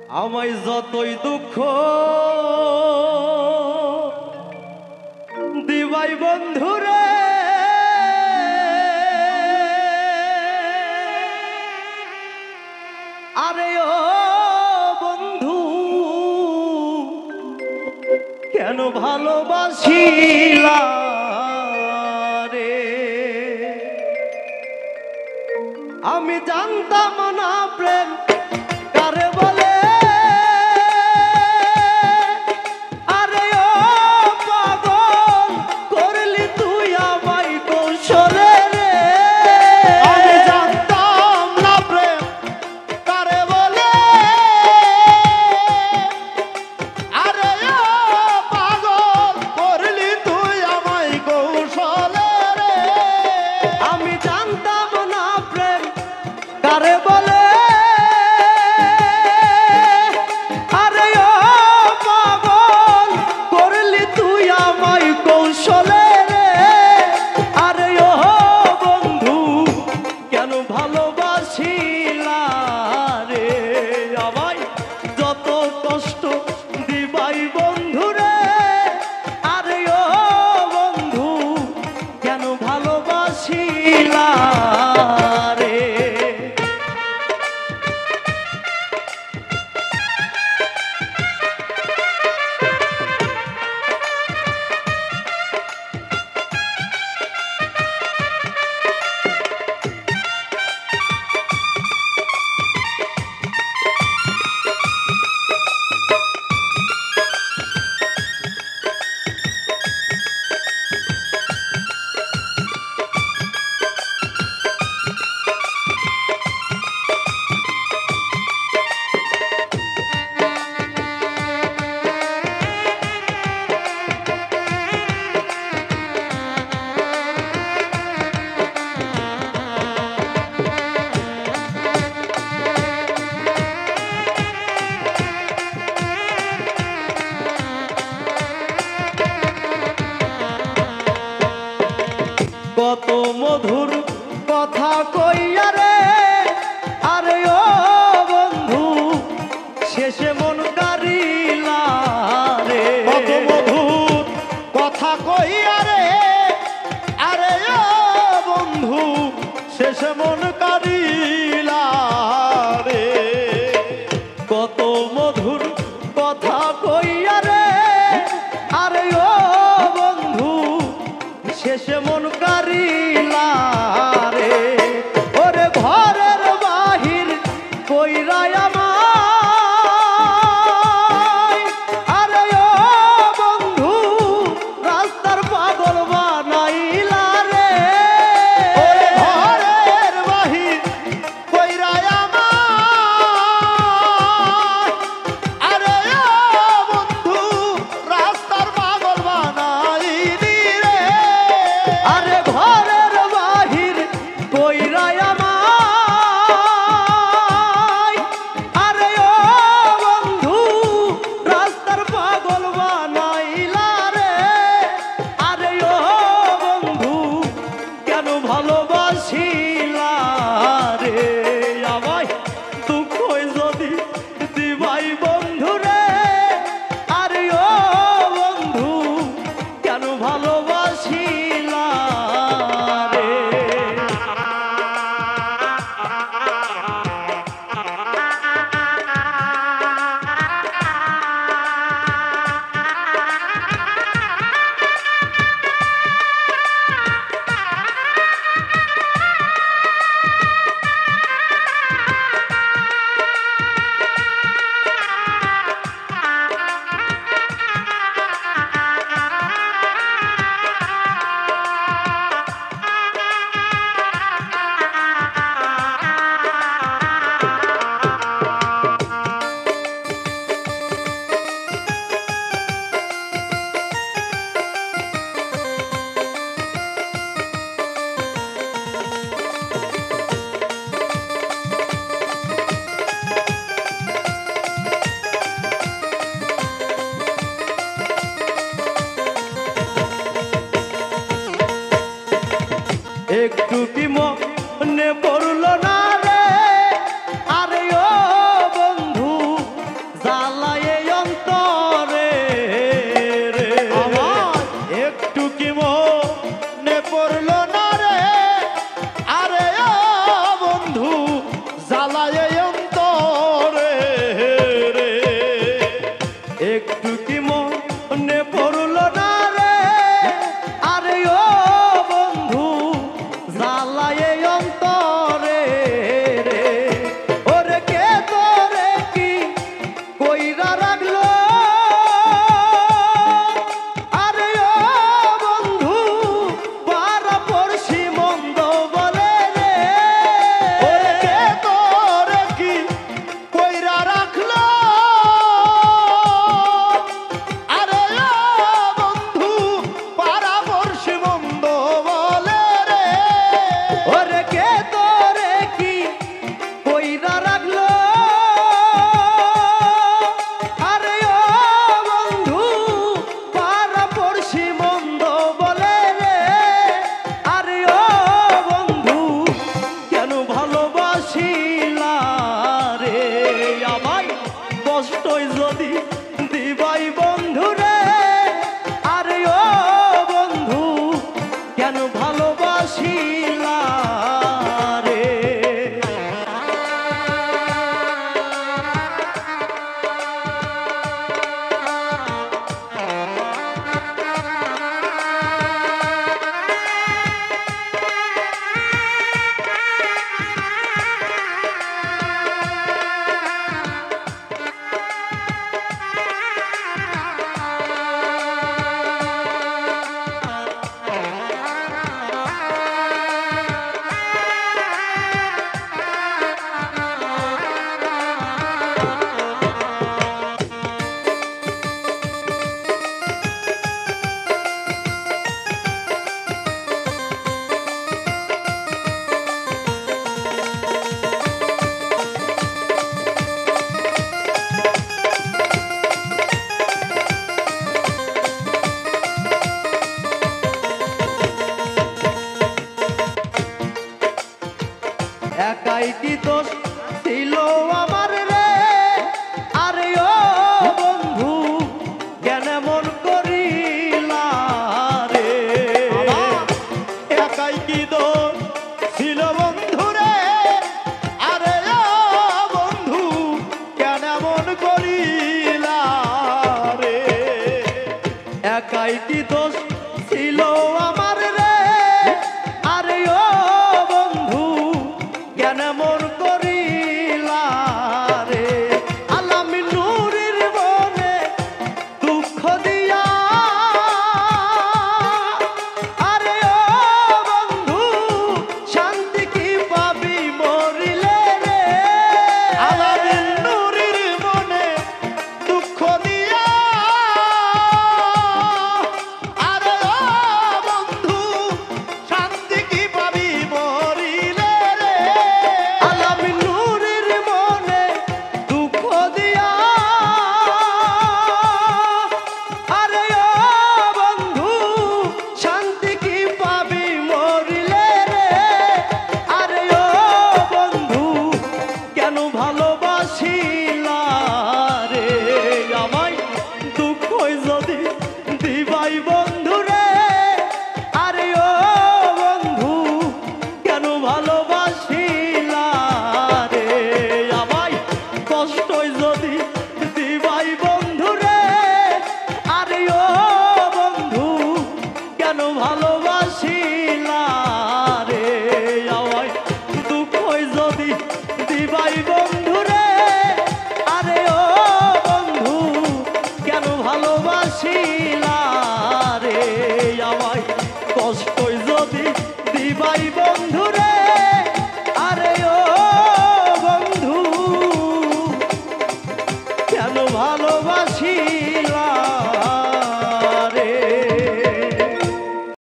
আমায় যতই দুঃখ দিবাই বন্ধুরে, আরে ও বন্ধু কেন ভালোবাসিলা রে। আমি জানতাম না প্রেম কারে বলে, আরে ও পাগল করলি তুই আমায় কৌশলে রে। আমি জানতাম না প্রেম কারে বলে, আরে ও পাগল করলি তুই আমায় কৌশলে রে। আমি জানতাম না প্রেম কারে বলে, আরে ও পাগল করলি তুই আমায় কৌশলে রে। আরে ও বন্ধু কেন ভালোবাসিলা রে, আমায় যত কষ্ট দিবাই বন্ধুরে। আরে ও বন্ধু কেন ভালোবাসিলা রে। কত মধুর কথা কইয়া রে, আরে ও বন্ধু শেষে মন কারিলা রে। কত মধুর কথা কইয়া রে, আরে ও বন্ধু শেষে মন কারিলা রে। কত মধুর কথা কইয়া রে, আরে ও বন্ধু শেষে মন কারিলা রে। ওরে ঘরের বাহির কইরা আমায়, আরে ও বন্ধু রাস্তার পাগল বানাইলা রে। ওরে ঘরের বাহির কইরা আমায়, আরে ও বন্ধু রাস্তার পাগল বানাইলি রে। আরে ঘরের বাহির কইরা আমায়, আরে ও কষ্টই যদি দিবাই বন্ধু রে, আরে ও বন্ধু কেন ভালোবাসিলা রে, আমায় দুঃখই যদি দিবাই বন্ধু রে, আরে ও বন্ধু কেন ভালোবাসিলা।